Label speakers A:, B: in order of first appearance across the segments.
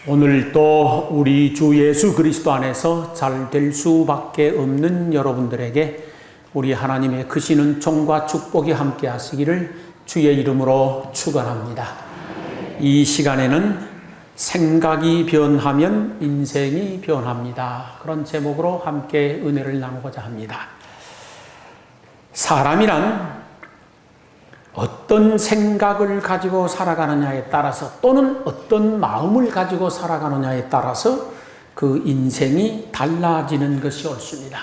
A: 오늘 또 우리 주 예수 그리스도 안에서 잘 될 수밖에 없는 여러분들에게 우리 하나님의 크신 은총과 축복이 함께 하시기를 주의 이름으로 축원합니다. 이 시간에는 생각이 변하면 인생이 변합니다. 그런 제목으로 함께 은혜를 나누고자 합니다. 사람이란 어떤 생각을 가지고 살아가느냐에 따라서 또는 어떤 마음을 가지고 살아가느냐에 따라서 그 인생이 달라지는 것이 옳습니다.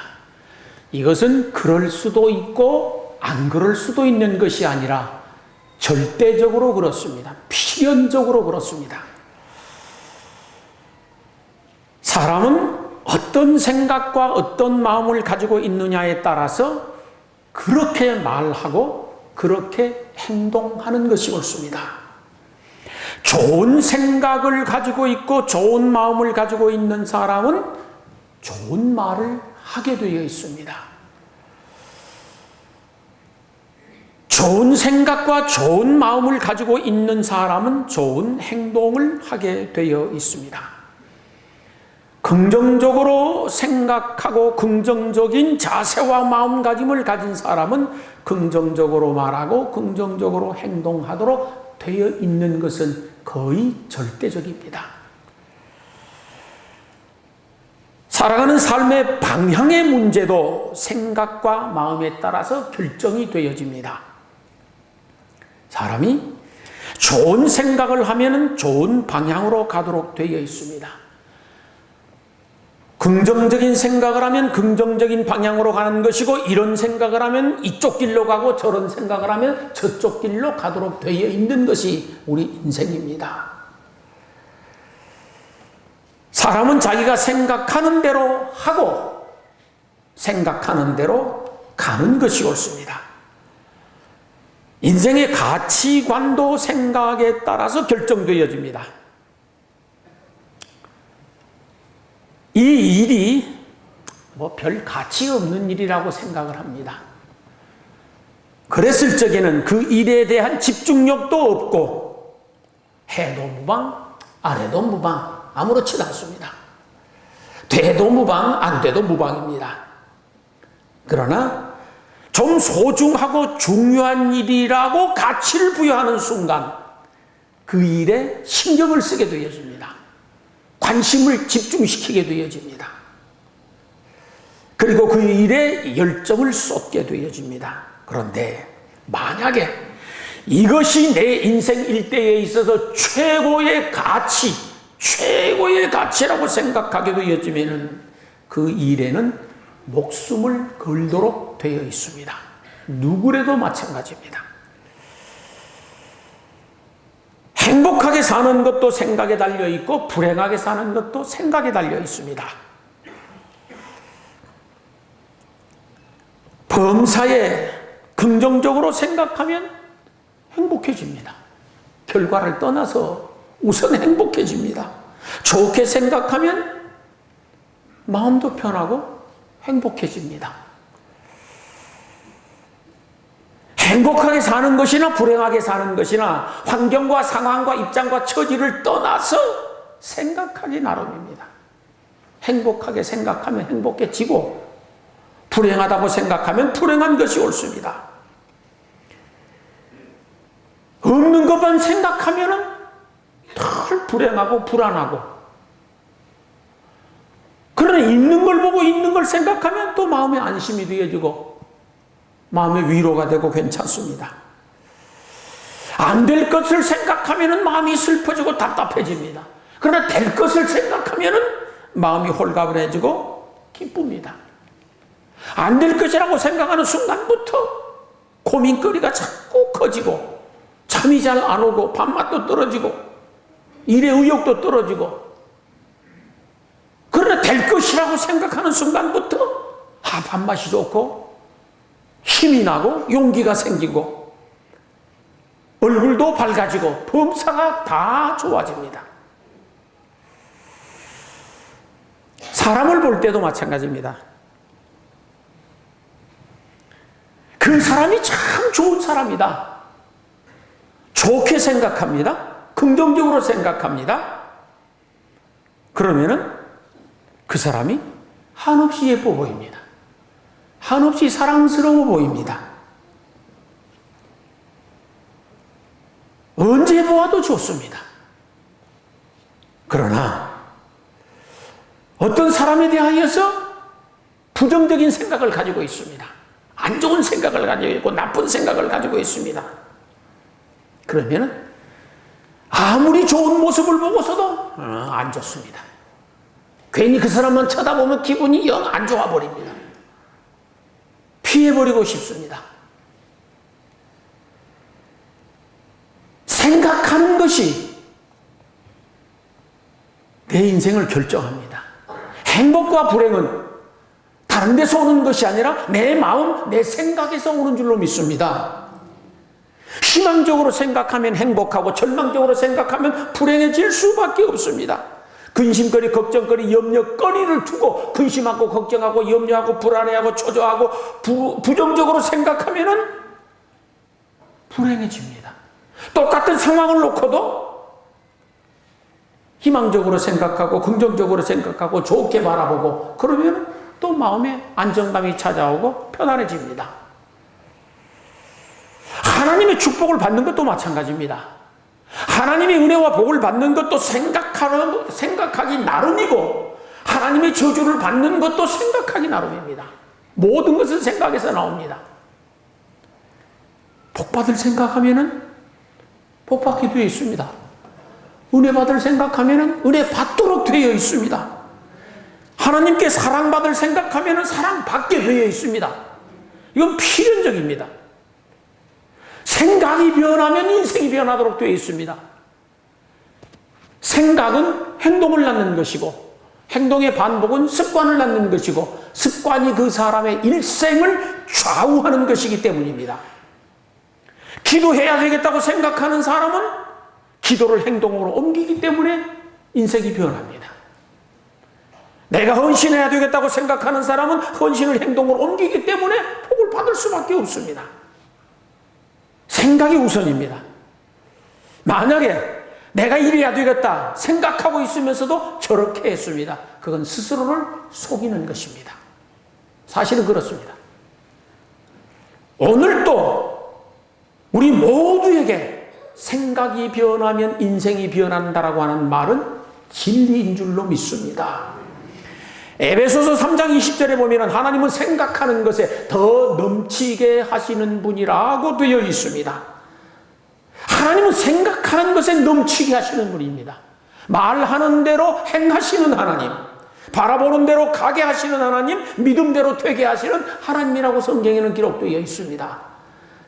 A: 이것은 그럴 수도 있고 안 그럴 수도 있는 것이 아니라 절대적으로 그렇습니다. 필연적으로 그렇습니다. 사람은 어떤 생각과 어떤 마음을 가지고 있느냐에 따라서 그렇게 말하고 그렇게 행동하는 것이 옳습니다. 좋은 생각을 가지고 있고 좋은 마음을 가지고 있는 사람은 좋은 말을 하게 되어 있습니다. 좋은 생각과 좋은 마음을 가지고 있는 사람은 좋은 행동을 하게 되어 있습니다. 긍정적으로 생각하고 긍정적인 자세와 마음가짐을 가진 사람은 긍정적으로 말하고 긍정적으로 행동하도록 되어 있는 것은 거의 절대적입니다. 살아가는 삶의 방향의 문제도 생각과 마음에 따라서 결정이 되어집니다. 사람이 좋은 생각을 하면 좋은 방향으로 가도록 되어 있습니다. 긍정적인 생각을 하면 긍정적인 방향으로 가는 것이고, 이런 생각을 하면 이쪽 길로 가고 저런 생각을 하면 저쪽 길로 가도록 되어 있는 것이 우리 인생입니다. 사람은 자기가 생각하는 대로 하고 생각하는 대로 가는 것이 옳습니다. 인생의 가치관도 생각에 따라서 결정되어집니다. 이 일이 별 가치 없는 일이라고 생각을 합니다. 그랬을 적에는 그 일에 대한 집중력도 없고 해도 무방, 안 해도 무방, 아무렇지도 않습니다. 돼도 무방, 안 돼도 무방입니다. 그러나 좀 소중하고 중요한 일이라고 가치를 부여하는 순간 그 일에 신경을 쓰게 되어집니다. 관심을 집중시키게 되어집니다. 그리고 그 일에 열정을 쏟게 되어집니다. 그런데 만약에 이것이 내 인생 일대에 있어서 최고의 가치라고 생각하게 되어지면 그 일에는 목숨을 걸도록 되어 있습니다. 누구라도 마찬가지입니다. 행복하게 사는 것도 생각에 달려 있고 불행하게 사는 것도 생각에 달려 있습니다. 범사에 긍정적으로 생각하면 행복해집니다. 결과를 떠나서 우선 행복해집니다. 좋게 생각하면 마음도 편하고 행복해집니다. 행복하게 사는 것이나 불행하게 사는 것이나 환경과 상황과 입장과 처지를 떠나서 생각하기 나름입니다. 행복하게 생각하면 행복해지고 불행하다고 생각하면 불행한 것이 옳습니다. 없는 것만 생각하면 덜 불행하고 불안하고, 그러나 있는 걸 보고 있는 걸 생각하면 또 마음에 안심이 되어지고 마음의 위로가 되고 괜찮습니다. 안 될 것을 생각하면 마음이 슬퍼지고 답답해집니다. 그러나 될 것을 생각하면 마음이 홀가분해지고 기쁩니다. 안 될 것이라고 생각하는 순간부터 고민거리가 자꾸 커지고 잠이 잘 안 오고 밥맛도 떨어지고 일의 의욕도 떨어지고, 그러나 될 것이라고 생각하는 순간부터 밥맛이 좋고 힘이 나고 용기가 생기고 얼굴도 밝아지고 범사가 다 좋아집니다. 사람을 볼 때도 마찬가지입니다. 그 사람이 참 좋은 사람이다, 좋게 생각합니다. 긍정적으로 생각합니다. 그러면은 그 사람이 한없이 예뻐 보입니다. 한없이 사랑스러워 보입니다. 언제 보아도 좋습니다. 그러나 어떤 사람에 대하여서 부정적인 생각을 가지고 있습니다. 안 좋은 생각을 가지고 있고 나쁜 생각을 가지고 있습니다. 그러면 아무리 좋은 모습을 보고서도 안 좋습니다. 괜히 그 사람만 쳐다보면 기분이 영 안 좋아 버립니다. 피해버리고 싶습니다. 생각하는 것이 내 인생을 결정합니다. 행복과 불행은 다른 데서 오는 것이 아니라 내 마음, 내 생각에서 오는 줄로 믿습니다. 희망적으로 생각하면 행복하고 절망적으로 생각하면 불행해질 수밖에 없습니다. 근심거리, 걱정거리, 염려거리를 두고 근심하고 걱정하고 염려하고 불안해하고 초조하고 부정적으로 생각하면 불행해집니다. 똑같은 상황을 놓고도 희망적으로 생각하고 긍정적으로 생각하고 좋게 바라보고 그러면 또 마음에 안정감이 찾아오고 편안해집니다. 하나님의 축복을 받는 것도 마찬가지입니다. 하나님의 은혜와 복을 받는 것도 생각하기 나름이고 하나님의 저주를 받는 것도 생각하기 나름입니다. 모든 것은 생각에서 나옵니다. 복받을 생각하면은 복받게 되어 있습니다. 은혜 받을 생각하면은 은혜 받도록 되어 있습니다. 하나님께 사랑받을 생각하면은 사랑받게 되어 있습니다. 이건 필연적입니다. 생각이 변하면 인생이 변하도록 되어 있습니다. 생각은 행동을 낳는 것이고 행동의 반복은 습관을 낳는 것이고 습관이 그 사람의 일생을 좌우하는 것이기 때문입니다. 기도해야 되겠다고 생각하는 사람은 기도를 행동으로 옮기기 때문에 인생이 변합니다. 내가 헌신해야 되겠다고 생각하는 사람은 헌신을 행동으로 옮기기 때문에 복을 받을 수밖에 없습니다. 생각이 우선입니다. 만약에 내가 이래야 되겠다 생각하고 있으면서도 저렇게 했습니다. 그건 스스로를 속이는 것입니다. 사실은 그렇습니다. 오늘도 우리 모두에게 생각이 변하면 인생이 변한다라고 하는 말은 진리인 줄로 믿습니다. 에베소서 3장 20절에 보면 하나님은 생각하는 것에 더 넘치게 하시는 분이라고 되어 있습니다. 하나님은 생각하는 것에 넘치게 하시는 분입니다. 말하는 대로 행하시는 하나님, 바라보는 대로 가게 하시는 하나님, 믿음대로 되게 하시는 하나님이라고 성경에는 기록되어 있습니다.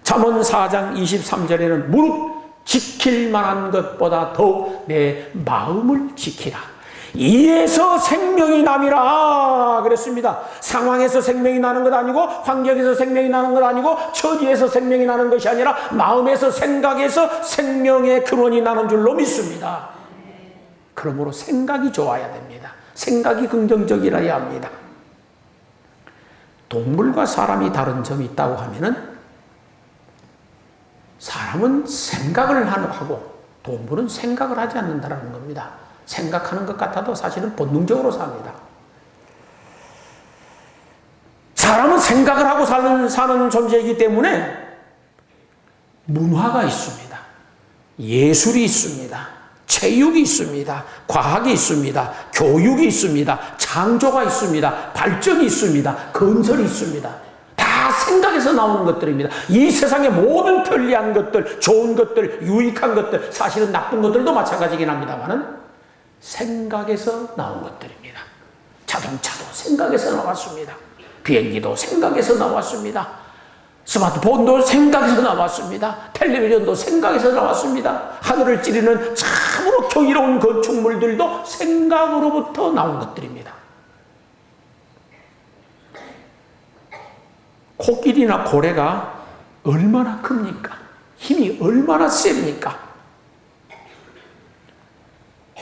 A: 잠언 4장 23절에는 무릇 지킬 만한 것보다 더욱 내 마음을 지키라. 이에서 생명이 남이라 그랬습니다. 상황에서 생명이 나는 것 아니고 환경에서 생명이 나는 것 아니고 처지에서 생명이 나는 것이 아니라 마음에서 생각에서 생명의 근원이 나는 줄로 믿습니다. 그러므로 생각이 좋아야 됩니다. 생각이 긍정적이라야 합니다. 동물과 사람이 다른 점이 있다고 하면은 사람은 생각을 하고 동물은 생각을 하지 않는다는 겁니다. 생각하는 것 같아도 사실은 본능적으로 삽니다. 사람은 생각을 하고 사는 존재이기 때문에 문화가 있습니다. 예술이 있습니다. 체육이 있습니다. 과학이 있습니다. 교육이 있습니다. 창조가 있습니다. 발전이 있습니다. 건설이 있습니다. 다 생각에서 나오는 것들입니다. 이 세상의 모든 편리한 것들, 좋은 것들, 유익한 것들, 사실은 나쁜 것들도 마찬가지긴 합니다만은 생각에서 나온 것들입니다. 자동차도 생각에서 나왔습니다. 비행기도 생각에서 나왔습니다. 스마트폰도 생각에서 나왔습니다. 텔레비전도 생각에서 나왔습니다. 하늘을 찌르는 참으로 경이로운 건축물들도 생각으로부터 나온 것들입니다. 코끼리나 고래가 얼마나 큽니까? 힘이 얼마나 셉니까?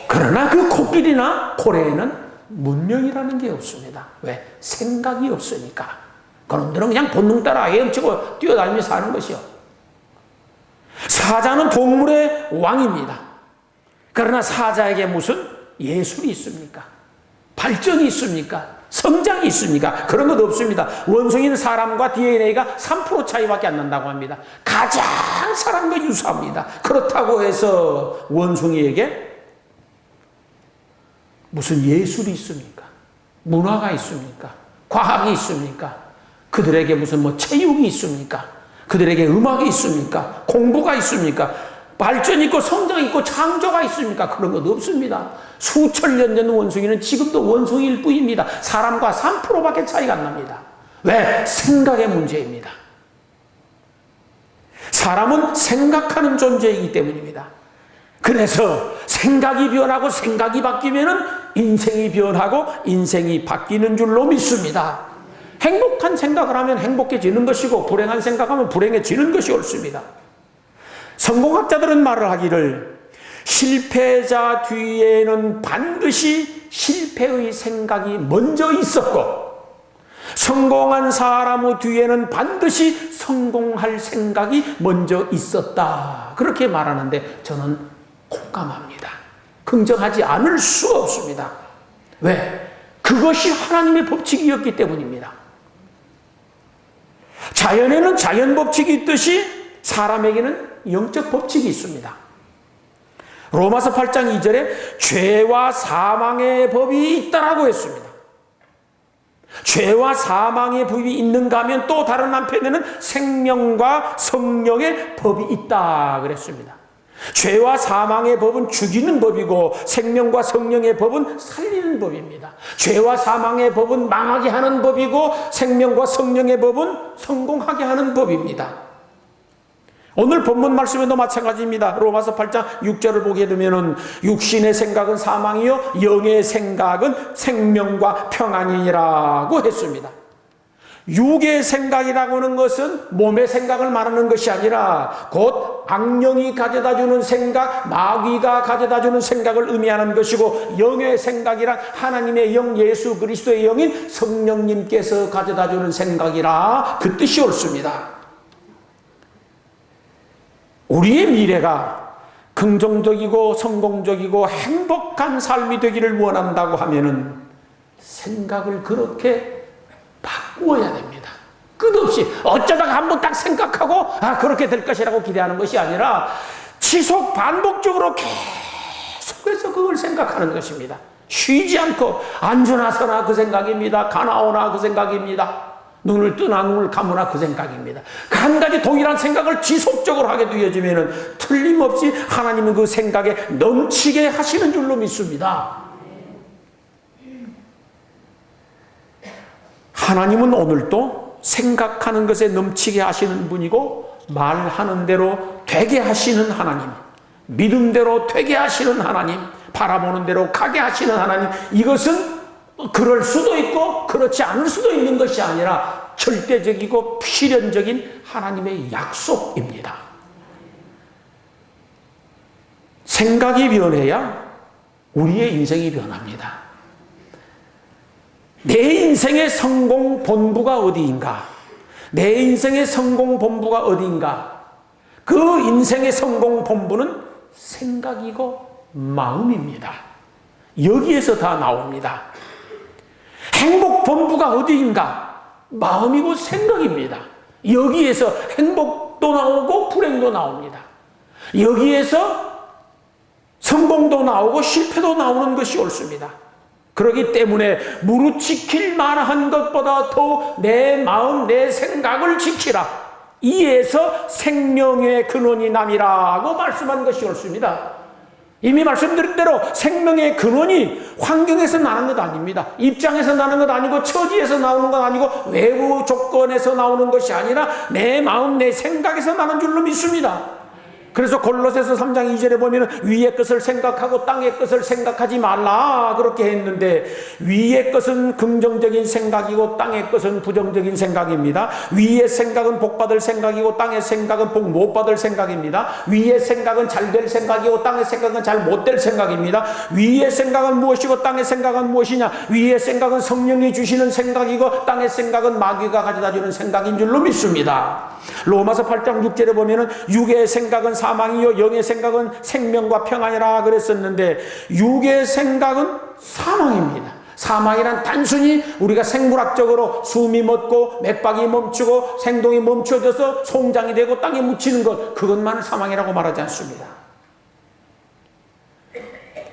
A: 그러나 그 코끼리나 고래에는 문명이라는 게 없습니다. 왜? 생각이 없으니까. 그놈들은 그냥 본능 따라 헤엄치고 뛰어다니며 사는 것이요. 사자는 동물의 왕입니다. 그러나 사자에게 무슨 예술이 있습니까? 발전이 있습니까? 성장이 있습니까? 그런 것 없습니다. 원숭이는 사람과 DNA가 3% 차이밖에 안 난다고 합니다. 가장 사람과 유사합니다. 그렇다고 해서 원숭이에게 무슨 예술이 있습니까? 문화가 있습니까? 과학이 있습니까? 그들에게 무슨 체육이 있습니까? 그들에게 음악이 있습니까? 공부가 있습니까? 발전이 있고 성장이 있고 창조가 있습니까? 그런 것 없습니다. 수천 년 전 원숭이는 지금도 원숭이일 뿐입니다. 사람과 3%밖에 차이가 안 납니다. 왜? 생각의 문제입니다. 사람은 생각하는 존재이기 때문입니다. 그래서 생각이 변하고 생각이 바뀌면은 인생이 변하고 인생이 바뀌는 줄로 믿습니다. 행복한 생각을 하면 행복해지는 것이고 불행한 생각하면 불행해지는 것이 옳습니다. 성공학자들은 말을 하기를 실패자 뒤에는 반드시 실패의 생각이 먼저 있었고 성공한 사람의 뒤에는 반드시 성공할 생각이 먼저 있었다. 그렇게 말하는데 저는 공감합니다. 긍정하지 않을 수 없습니다. 왜? 그것이 하나님의 법칙이었기 때문입니다. 자연에는 자연 법칙이 있듯이 사람에게는 영적 법칙이 있습니다. 로마서 8장 2절에 죄와 사망의 법이 있다라고 했습니다. 죄와 사망의 법이 있는가 하면 또 다른 한편에는 생명과 성령의 법이 있다 그랬습니다. 죄와 사망의 법은 죽이는 법이고 생명과 성령의 법은 살리는 법입니다. 죄와 사망의 법은 망하게 하는 법이고 생명과 성령의 법은 성공하게 하는 법입니다. 오늘 본문 말씀에도 마찬가지입니다. 로마서 8장 6절을 보게 되면은 육신의 생각은 사망이요 영의 생각은 생명과 평안이라고 했습니다. 육의 생각이라고 하는 것은 몸의 생각을 말하는 것이 아니라 곧 악령이 가져다주는 생각, 마귀가 가져다주는 생각을 의미하는 것이고 영의 생각이란 하나님의 영 예수 그리스도의 영인 성령님께서 가져다주는 생각이라 그 뜻이 옳습니다. 우리의 미래가 긍정적이고 성공적이고 행복한 삶이 되기를 원한다고 하면은 생각을 그렇게 바꾸어야 됩니다. 끝없이 어쩌다가 한번 딱 생각하고 그렇게 될 것이라고 기대하는 것이 아니라 지속 반복적으로 계속해서 그걸 생각하는 것입니다. 쉬지 않고 앉으나 서나 그 생각입니다. 가나오나 그 생각입니다. 눈을 뜨나 눈을 감으나 그 생각입니다. 한 가지 동일한 생각을 지속적으로 하게 되어지면 틀림없이 하나님은 그 생각에 넘치게 하시는 줄로 믿습니다. 하나님은 오늘도 생각하는 것에 넘치게 하시는 분이고 말하는 대로 되게 하시는 하나님, 믿음대로 되게 하시는 하나님, 바라보는 대로 가게 하시는 하나님, 이것은 그럴 수도 있고 그렇지 않을 수도 있는 것이 아니라 절대적이고 필연적인 하나님의 약속입니다. 생각이 변해야 우리의 인생이 변합니다. 내 인생의 성공 본부가 어디인가? 내 인생의 성공 본부가 어디인가? 그 인생의 성공 본부는 생각이고 마음입니다. 여기에서 다 나옵니다. 행복 본부가 어디인가? 마음이고 생각입니다. 여기에서 행복도 나오고 불행도 나옵니다. 여기에서 성공도 나오고 실패도 나오는 것이 옳습니다. 그렇기 때문에 무릇 지킬 만한 것보다 더 내 마음, 내 생각을 지키라. 이에서 생명의 근원이 남이라고 말씀한 것이 옳습니다. 이미 말씀드린 대로 생명의 근원이 환경에서 나는 것 아닙니다. 입장에서 나는 것 아니고 처지에서 나오는 것 아니고 외부 조건에서 나오는 것이 아니라 내 마음, 내 생각에서 나는 줄로 믿습니다. 그래서 골로새서 3장 2절에 보면 위의 것을 생각하고 땅의 것을 생각하지 말라 그렇게 했는데 위의 것은 긍정적인 생각이고 땅의 것은 부정적인 생각입니다. 위의 생각은 복받을 생각이고 땅의 생각은 복 못 받을 생각입니다. 위의 생각은 잘 될 생각이고 땅의 생각은 잘 못 될 생각입니다. 위의 생각은 무엇이고 땅의 생각은 무엇이냐? 위의 생각은 성령이 주시는 생각이고 땅의 생각은 마귀가 가져다 주는 생각인 줄로 믿습니다. 로마서 8장 6절에 보면 육의 생각은 사망이요 영의 생각은 생명과 평안이라 그랬었는데, 육의 생각은 사망입니다. 사망이란 단순히 우리가 생물학적으로 숨이 멎고 맥박이 멈추고 생동이 멈춰져서 송장이 되고 땅에 묻히는 것, 그것만을 사망이라고 말하지 않습니다.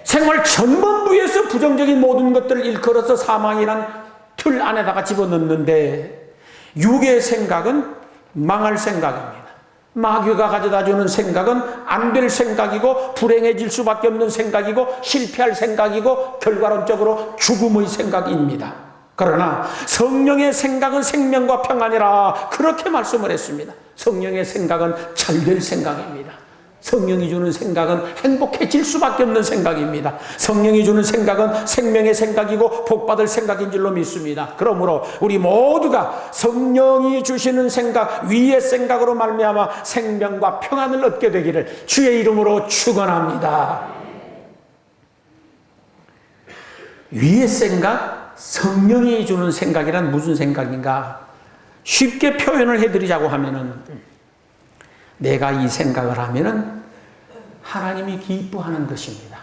A: 생활 전반부에서 부정적인 모든 것들을 일컬어서 사망이란 틀 안에다가 집어넣는데, 육의 생각은 망할 생각입니다. 마귀가 가져다주는 생각은 안 될 생각이고 불행해질 수밖에 없는 생각이고 실패할 생각이고 결과론적으로 죽음의 생각입니다. 그러나 성령의 생각은 생명과 평안이라 그렇게 말씀을 했습니다. 성령의 생각은 잘될 생각입니다. 성령이 주는 생각은 행복해질 수밖에 없는 생각입니다. 성령이 주는 생각은 생명의 생각이고 복받을 생각인 줄로 믿습니다. 그러므로 우리 모두가 성령이 주시는 생각, 위의 생각으로 말미암아 생명과 평안을 얻게 되기를 주의 이름으로 축원합니다. 위의 생각, 성령이 주는 생각이란 무슨 생각인가? 쉽게 표현을 해드리자고 하면은, 내가 이 생각을 하면은 하나님이 기뻐하는 것입니다.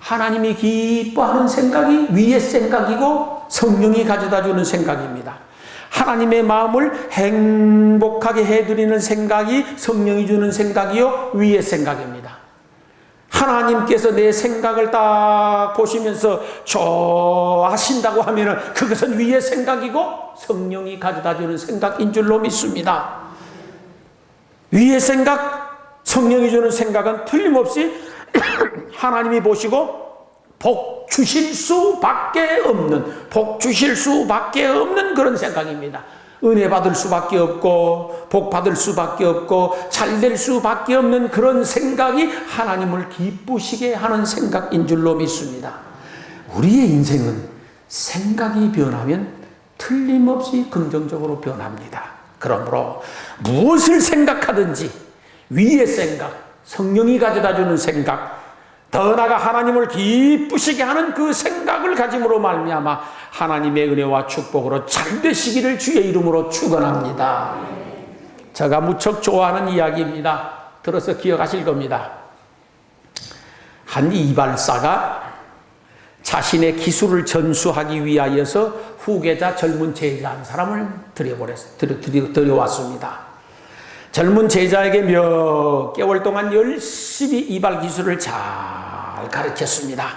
A: 하나님이 기뻐하는 생각이 위의 생각이고 성령이 가져다 주는 생각입니다. 하나님의 마음을 행복하게 해드리는 생각이 성령이 주는 생각이요 위의 생각입니다. 하나님께서 내 생각을 딱 보시면서 좋아하신다고 하면은 그것은 위의 생각이고 성령이 가져다 주는 생각인 줄로 믿습니다. 위의 생각, 성령이 주는 생각은 틀림없이 하나님이 보시고 복 주실 수밖에 없는, 복 주실 수밖에 없는 그런 생각입니다. 은혜 받을 수밖에 없고 복 받을 수밖에 없고 잘될 수밖에 없는 그런 생각이 하나님을 기쁘시게 하는 생각인 줄로 믿습니다. 우리의 인생은 생각이 변하면 틀림없이 긍정적으로 변합니다. 그러므로 무엇을 생각하든지 위의 생각, 성령이 가져다주는 생각, 더 나아가 하나님을 기쁘시게 하는 그 생각을 가짐으로 말미암아 하나님의 은혜와 축복으로 잘 되시기를 주의 이름으로 축원합니다. 제가 무척 좋아하는 이야기입니다. 들어서 기억하실 겁니다. 한 이발사가 자신의 기술을 전수하기 위하여서 후계자 젊은 제자 한 사람을 들여왔습니다. 젊은 제자에게 몇 개월 동안 열심히 이발 기술을 잘 가르쳤습니다.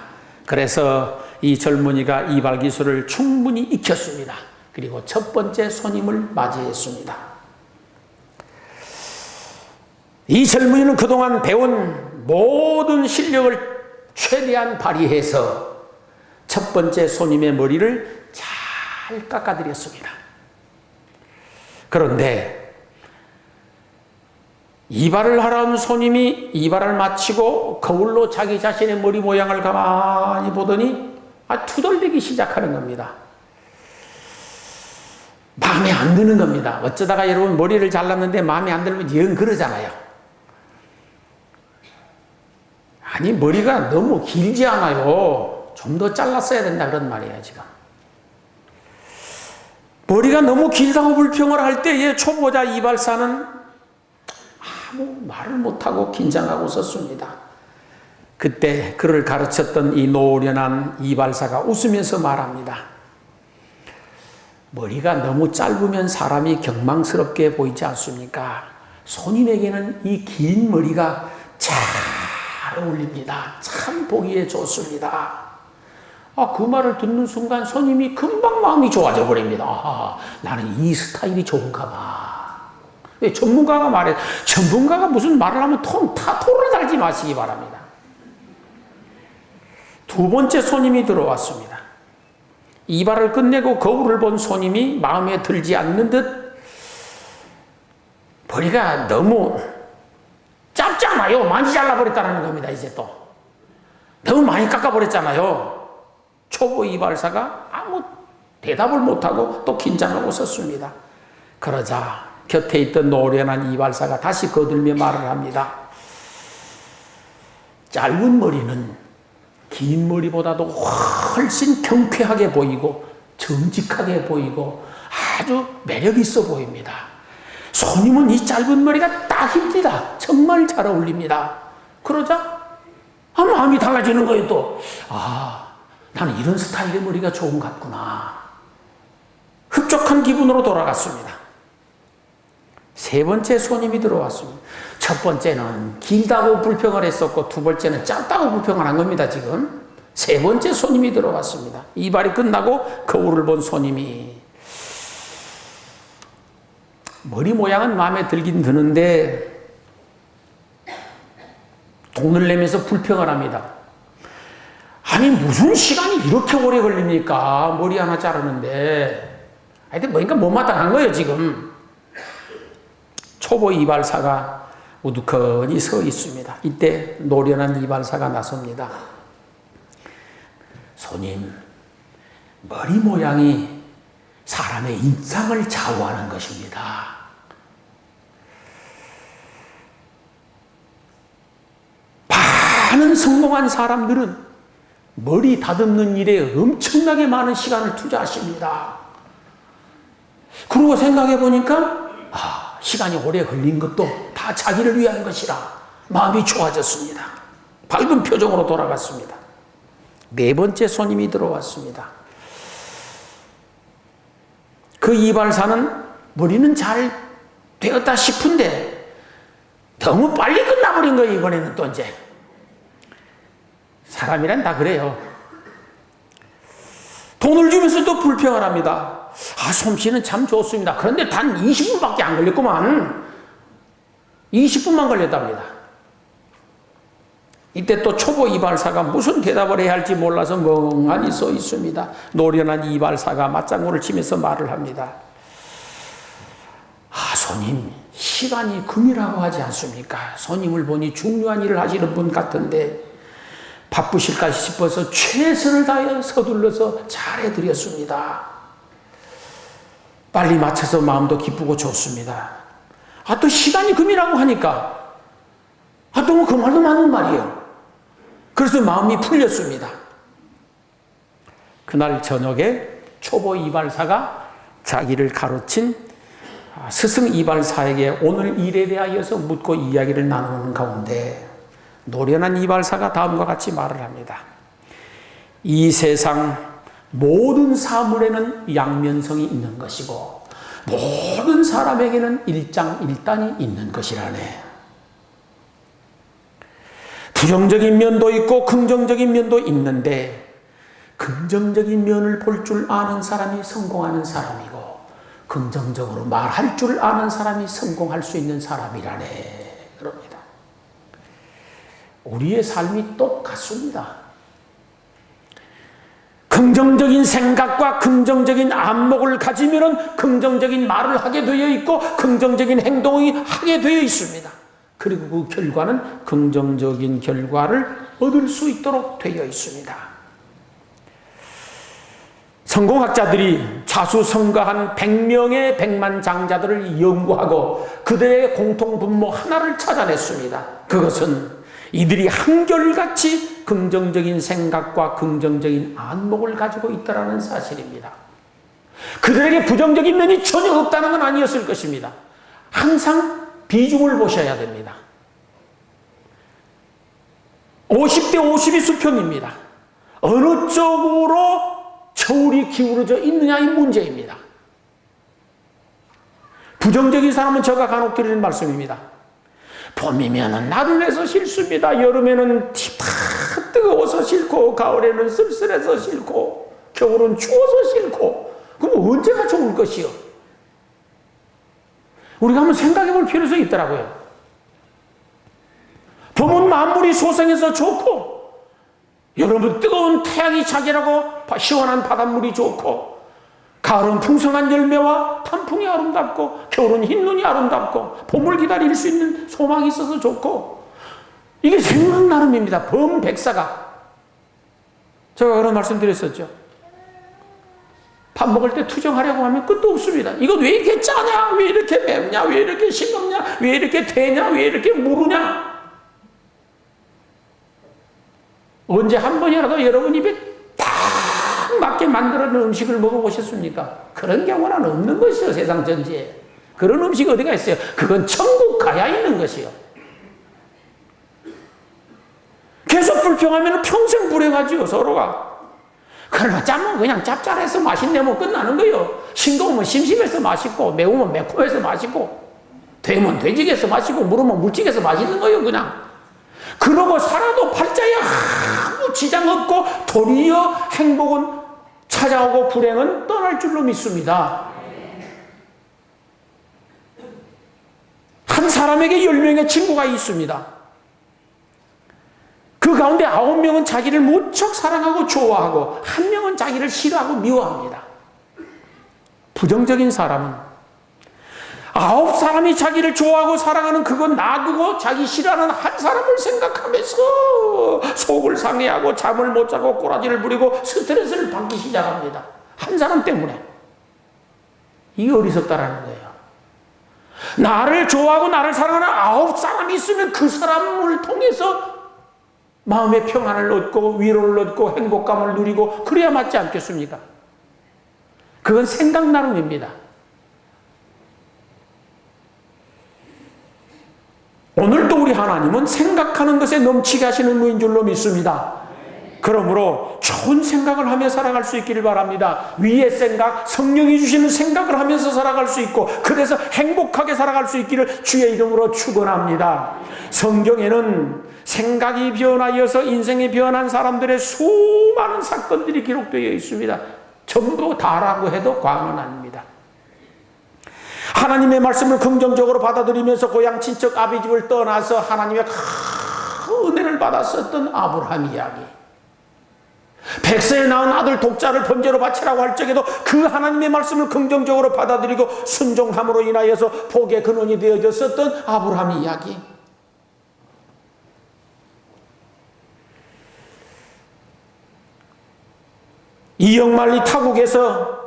A: 그래서 이 젊은이가 이발 기술을 충분히 익혔습니다. 그리고 첫 번째 손님을 맞이했습니다. 이 젊은이는 그동안 배운 모든 실력을 최대한 발휘해서 첫 번째 손님의 머리를 잘 깎아드렸습니다. 그런데 이발을 하러 온 손님이 이발을 마치고 거울로 자기 자신의 머리 모양을 가만히 보더니 투덜대기 시작하는 겁니다. 마음에 안 드는 겁니다. 어쩌다가 여러분 머리를 잘랐는데 마음에 안 들면 영 그러잖아요. 아니 머리가 너무 길지 않아요. 좀 더 잘랐어야 된다 그런 말이에요 지금. 머리가 너무 길다고 불평을 할 때에 초보자 이발사는 아무 말을 못하고 긴장하고 섰습니다. 그때 그를 가르쳤던 이 노련한 이발사가 웃으면서 말합니다. 머리가 너무 짧으면 사람이 경망스럽게 보이지 않습니까? 손님에게는 이 긴 머리가 잘 어울립니다. 참 보기에 좋습니다. 그 말을 듣는 순간 손님이 금방 마음이 좋아져 버립니다. 나는 이 스타일이 좋은가 봐. 전문가가 말해. 전문가가 무슨 말을 하면 토를 달지 마시기 바랍니다. 두 번째 손님이 들어왔습니다. 이발을 끝내고 거울을 본 손님이 마음에 들지 않는 듯 머리가 너무 짧잖아요. 많이 잘라버렸다는 겁니다. 이제 또 너무 많이 깎아버렸잖아요. 초보 이발사가 아무 대답을 못하고 또 긴장하고 섰습니다. 그러자 곁에 있던 노련한 이발사가 다시 거들며 말을 합니다. 짧은 머리는 긴 머리보다도 훨씬 경쾌하게 보이고 정직하게 보이고 아주 매력 있어 보입니다. 손님은 이 짧은 머리가 딱 딱입니다. 정말 잘 어울립니다. 그러자 마음이 달라지는 거예요. 또 나는 이런 스타일의 머리가 좋은 것 같구나. 흡족한 기분으로 돌아갔습니다. 세 번째 손님이 들어왔습니다. 첫 번째는 길다고 불평을 했었고 두 번째는 짧다고 불평을 한 겁니다. 지금 세 번째 손님이 들어왔습니다. 이발이 끝나고 거울을 본 손님이 머리 모양은 마음에 들긴 드는데 돈을 내면서 불평을 합니다. 아니 무슨 시간이 이렇게 오래 걸립니까? 머리 하나 자르는데. 하여튼 뭔가 못마땅한 거예요 지금. 초보 이발사가 우두커니 서 있습니다. 이때 노련한 이발사가 나섭니다. 손님, 머리 모양이 사람의 인상을 좌우하는 것입니다. 많은 성공한 사람들은 머리 다듬는 일에 엄청나게 많은 시간을 투자하십니다. 그러고 생각해 보니까 시간이 오래 걸린 것도 다 자기를 위한 것이라 마음이 좋아졌습니다. 밝은 표정으로 돌아갔습니다. 네 번째 손님이 들어왔습니다. 그 이발사는 머리는 잘 되었다 싶은데 너무 빨리 끝나버린 거예요. 이번에는 또 이제 사람이란 다 그래요. 돈을 주면서도 불평을 합니다. 솜씨는 참 좋습니다. 그런데 단 20분밖에 안 걸렸구만. 20분만 걸렸답니다. 이때 또 초보 이발사가 무슨 대답을 해야 할지 몰라서 멍하니 서 있습니다. 노련한 이발사가 맞장구를 치면서 말을 합니다. 손님, 시간이 금이라고 하지 않습니까? 손님을 보니 중요한 일을 하시는 분 같은데 바쁘실까 싶어서 최선을 다해 서둘러서 잘해드렸습니다. 빨리 맞춰서 마음도 기쁘고 좋습니다. 또 시간이 금이라고 하니까 또 그 말도 맞는 말이에요. 그래서 마음이 풀렸습니다. 그날 저녁에 초보 이발사가 자기를 가르친 스승 이발사에게 오늘 일에 대하여서 묻고 이야기를 나누는 가운데 노련한 이발사가 다음과 같이 말을 합니다. 이 세상 모든 사물에는 양면성이 있는 것이고 모든 사람에게는 일장일단이 있는 것이라네. 부정적인 면도 있고 긍정적인 면도 있는데 긍정적인 면을 볼 줄 아는 사람이 성공하는 사람이고 긍정적으로 말할 줄 아는 사람이 성공할 수 있는 사람이라네. 그럽니다. 우리의 삶이 똑같습니다. 긍정적인 생각과 긍정적인 안목을 가지면 긍정적인 말을 하게 되어 있고 긍정적인 행동을 하게 되어 있습니다. 그리고 그 결과는 긍정적인 결과를 얻을 수 있도록 되어 있습니다. 성공학자들이 자수성가한 100명의 백만장자들을 연구하고 그들의 공통분모 하나를 찾아냈습니다. 그것은 이들이 한결같이 긍정적인 생각과 긍정적인 안목을 가지고 있다는 사실입니다. 그들에게 부정적인 면이 전혀 없다는 건 아니었을 것입니다. 항상 비중을 보셔야 됩니다. 50대 50이 수평입니다. 어느 쪽으로 저울이 기울어져 있느냐의 문제입니다. 부정적인 사람은 제가 간혹 드리는 말씀입니다. 봄이면은 나를 내서 싫습니다. 여름에는 다 뜨거워서 싫고 가을에는 쓸쓸해서 싫고 겨울은 추워서 싫고 그럼 언제가 좋을 것이요? 우리가 한번 생각해 볼 필요성이 있더라고요. 봄은 만물이 소생해서 좋고 여름은 뜨거운 태양이 자기라고 시원한 바닷물이 좋고 가을은 풍성한 열매와 단풍이 아름답고 겨울은 흰눈이 아름답고 봄을 기다릴 수 있는 소망이 있어서 좋고 이게 생각 나름입니다. 범백사가 제가 그런 말씀 드렸었죠. 밥 먹을 때 투정하려고 하면 끝도 없습니다. 이거 왜 이렇게 짜냐? 왜 이렇게 맵냐? 왜 이렇게 싱겁냐? 왜 이렇게 대냐? 왜 이렇게 무르냐? 언제 한 번이라도 여러분 입에 딱 맞게 만들어놓은 음식을 먹어보셨습니까? 그런 경우는 없는 것이요, 세상 전체에. 그런 음식이 어디가 있어요? 그건 천국 가야 있는 것이요. 계속 불평하면 평생 불행하지요, 서로가. 그러나 짬은 그냥 짭짤해서 맛있네면 끝나는 거예요. 싱거우면 심심해서 맛있고, 매우면 매콤해서 맛있고, 되면 돼지게서 맛있고, 물으면 물찌개서 맛있는 거예요, 그냥. 그러고 살아도 팔자에 아무 지장 없고, 도리어 행복은 찾아오고 불행은 떠날 줄로 믿습니다. 한 사람에게 10명의 친구가 있습니다. 그 가운데 9명은 자기를 무척 사랑하고 좋아하고 1명은 자기를 싫어하고 미워합니다. 부정적인 사람은 9사람이 자기를 좋아하고 사랑하는 그건 놔두고 자기 싫어하는 한 사람을 생각하면서 속을 상해하고 잠을 못 자고 꼬라지를 부리고 스트레스를 받기 시작합니다. 한 사람 때문에. 이게 어리석다라는 거예요. 나를 좋아하고 나를 사랑하는 9사람이 있으면 그 사람을 통해서 마음의 평안을 얻고 위로를 얻고 행복감을 누리고 그래야 맞지 않겠습니까? 그건 생각 나름입니다. 오늘도 우리 하나님은 생각하는 것에 넘치게 하시는 분인 줄로 믿습니다. 그러므로 좋은 생각을 하며 살아갈 수 있기를 바랍니다. 위의 생각, 성령이 주시는 생각을 하면서 살아갈 수 있고 그래서 행복하게 살아갈 수 있기를 주의 이름으로 축원합니다. 성경에는 생각이 변하여서 인생이 변한 사람들의 수많은 사건들이 기록되어 있습니다. 전부 다라고 해도 과언은 아닙니다. 하나님의 말씀을 긍정적으로 받아들이면서 고향 친척 아비집을 떠나서 하나님의 큰 은혜를 받았었던 아브라함 이야기, 100세에 낳은 아들 독자를 번제로 바치라고 할 적에도 그 하나님의 말씀을 긍정적으로 받아들이고 순종함으로 인하여서 복의 근원이 되어졌었던 아브라함 이야기, 이역만리 타국에서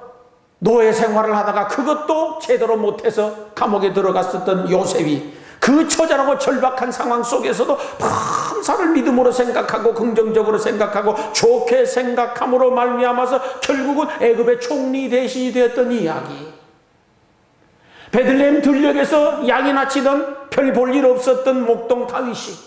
A: 노예 생활을 하다가 그것도 제대로 못해서 감옥에 들어갔었던 요셉이 그 처절하고 절박한 상황 속에서도 밤사를 믿음으로 생각하고 긍정적으로 생각하고 좋게 생각함으로 말미암아서 결국은 애굽의 총리 대신이 되었던 이야기, 베들레헴 들녘에서 양이나 치던 별 볼 일 없었던 목동 다윗이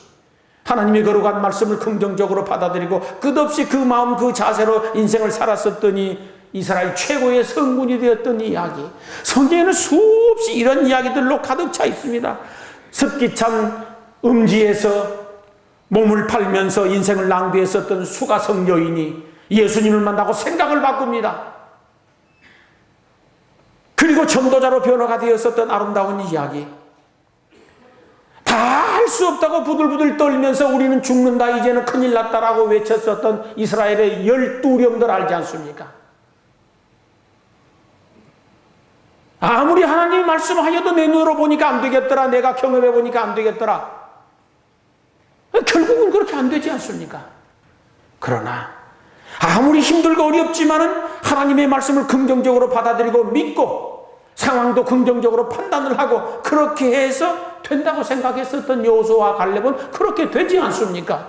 A: 하나님의 거룩한 말씀을 긍정적으로 받아들이고 끝없이 그 마음 그 자세로 인생을 살았었더니 이스라엘 최고의 성군이 되었던 이야기, 성경에는 수없이 이런 이야기들로 가득 차 있습니다. 습기찬 음지에서 몸을 팔면서 인생을 낭비했었던 수가성 여인이 예수님을 만나고 생각을 바꿉니다. 그리고 전도자로 변화가 되었었던 아름다운 이야기, 다 할 수 없다고 부들부들 떨면서 우리는 죽는다 이제는 큰일 났다라고 외쳤었던 이스라엘의 12령들 알지 않습니까? 아무리 하나님이 말씀하여도 내 눈으로 보니까 안 되겠더라, 내가 경험해 보니까 안 되겠더라, 결국은 그렇게 안 되지 않습니까? 그러나 아무리 힘들고 어렵지만은 하나님의 말씀을 긍정적으로 받아들이고 믿고 상황도 긍정적으로 판단을 하고 그렇게 해서 된다고 생각했었던 여호수아와 갈렙은 그렇게 되지 않습니까?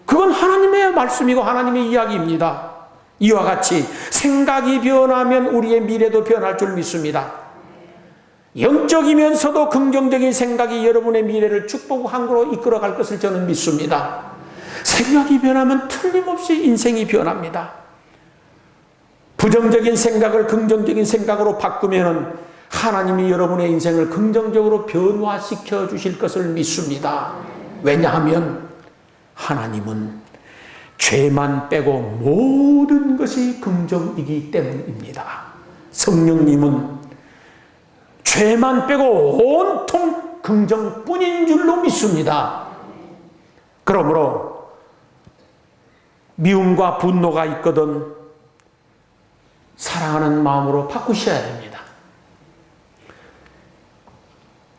A: 그건 하나님의 말씀이고 하나님의 이야기입니다. 이와 같이 생각이 변하면 우리의 미래도 변할 줄 믿습니다. 영적이면서도 긍정적인 생각이 여러분의 미래를 축복항으로 이끌어갈 것을 저는 믿습니다. 생각이 변하면 틀림없이 인생이 변합니다. 부정적인 생각을 긍정적인 생각으로 바꾸면 하나님이 여러분의 인생을 긍정적으로 변화시켜 주실 것을 믿습니다. 왜냐하면 하나님은 죄만 빼고 모든 것이 긍정이기 때문입니다. 성령님은 죄만 빼고 온통 긍정뿐인 줄로 믿습니다. 그러므로 미움과 분노가 있거든 사랑하는 마음으로 바꾸셔야 됩니다.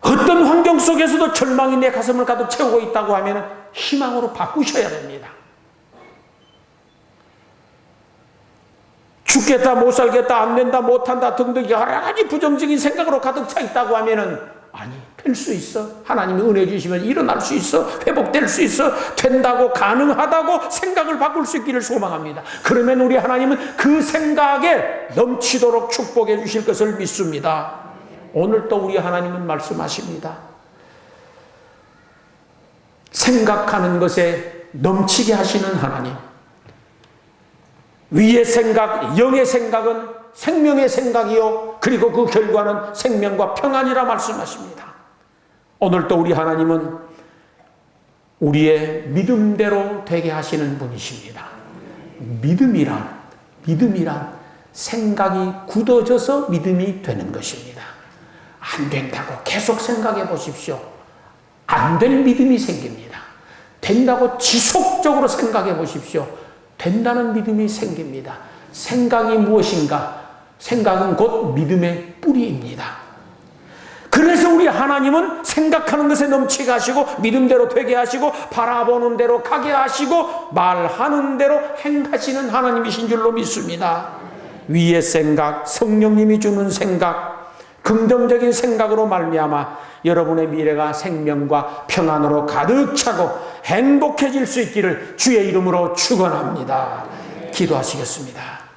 A: 어떤 환경 속에서도 절망이 내 가슴을 가득 채우고 있다고 하면 희망으로 바꾸셔야 됩니다. 죽겠다, 못 살겠다, 안 된다, 못한다 등등 여러 가지 부정적인 생각으로 가득 차 있다고 하면은 아니, 될 수 있어. 하나님이 은혜 주시면 일어날 수 있어. 회복될 수 있어. 된다고, 가능하다고 생각을 바꿀 수 있기를 소망합니다. 그러면 우리 하나님은 그 생각에 넘치도록 축복해 주실 것을 믿습니다. 오늘 또 우리 하나님은 말씀하십니다. 생각하는 것에 넘치게 하시는 하나님. 위의 생각, 영의 생각은 생명의 생각이요, 그리고 그 결과는 생명과 평안이라 말씀하십니다. 오늘 또 우리 하나님은 우리의 믿음대로 되게 하시는 분이십니다. 믿음이란 생각이 굳어져서 믿음이 되는 것입니다. 안 된다고 계속 생각해 보십시오. 안 될 믿음이 생깁니다. 된다고 지속적으로 생각해 보십시오. 된다는 믿음이 생깁니다. 생각이 무엇인가? 생각은 곧 믿음의 뿌리입니다. 그래서 우리 하나님은 생각하는 것에 넘치게 하시고, 믿음대로 되게 하시고, 바라보는 대로 가게 하시고, 말하는 대로 행하시는 하나님이신 줄로 믿습니다. 위의 생각, 성령님이 주는 생각, 긍정적인 생각으로 말미암아 여러분의 미래가 생명과 평안으로 가득 차고 행복해질 수 있기를 주의 이름으로 축원합니다. 기도하시겠습니다.